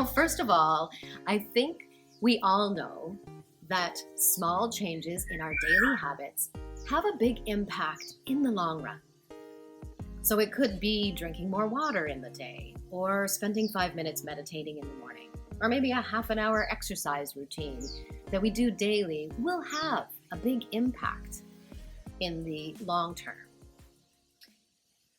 Well, first of all, I think we all know that small changes in our daily habits have a big impact in the long run. So it could be drinking more water in the day, or spending 5 minutes meditating in the morning, or maybe a half an hour exercise routine that we do daily will have a big impact in the long term.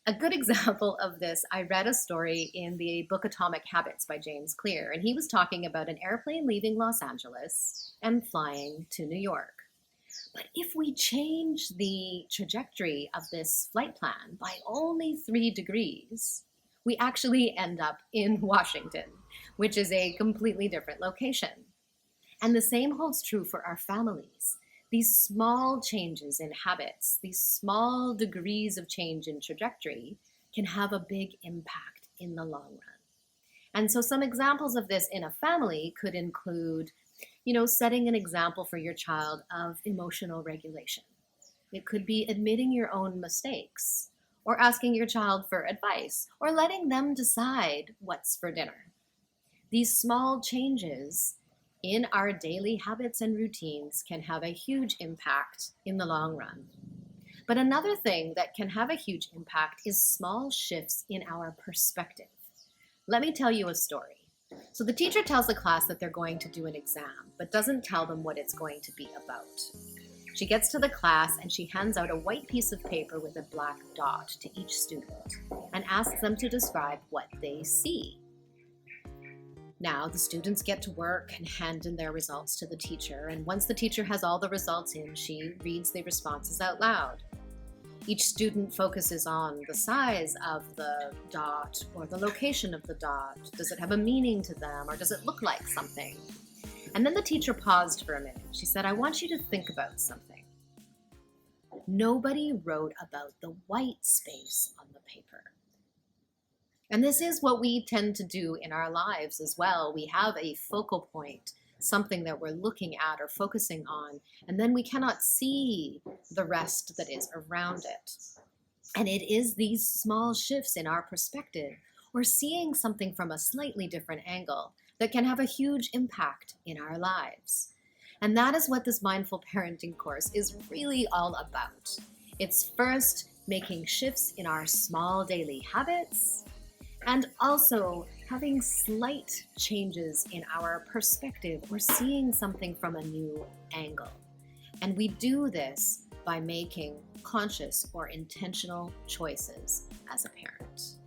A good example of this, I read a story in the book Atomic Habits by James Clear, and he was talking about an airplane leaving Los Angeles and flying to New York. But if we change the trajectory of this flight plan by only 3 degrees, we actually end up in Washington, which is a completely different location. And the same holds true for our families. These small changes in habits, these small degrees of change in trajectory can have a big impact in the long run. And so some examples of this in a family could include, setting an example for your child of emotional regulation. It could be admitting your own mistakes, or asking your child for advice, or letting them decide what's for dinner. These small changes in our daily habits and routines can have a huge impact in the long run. But another thing that can have a huge impact is small shifts in our perspective. Let me tell you a story. So the teacher tells the class that they're going to do an exam, but doesn't tell them what it's going to be about. She gets to the class and she hands out a white piece of paper with a black dot to each student and asks them to describe what they see. Now, the students get to work and hand in their results to the teacher, and once the teacher has all the results in, she reads the responses out loud. Each student focuses on the size of the dot or the location of the dot. Does it have a meaning to them, or does it look like something? And then the teacher paused for a minute. She said, I want you to think about something. Nobody wrote about the white space on the paper. And this is what we tend to do in our lives as well. We have a focal point, something that we're looking at or focusing on, and then we cannot see the rest that is around it. And it is these small shifts in our perspective, or seeing something from a slightly different angle, that can have a huge impact in our lives. And that is what this mindful parenting course is really all about. It's first making shifts in our small daily habits, and also having slight changes in our perspective or seeing something from a new angle. And we do this by making conscious or intentional choices as a parent.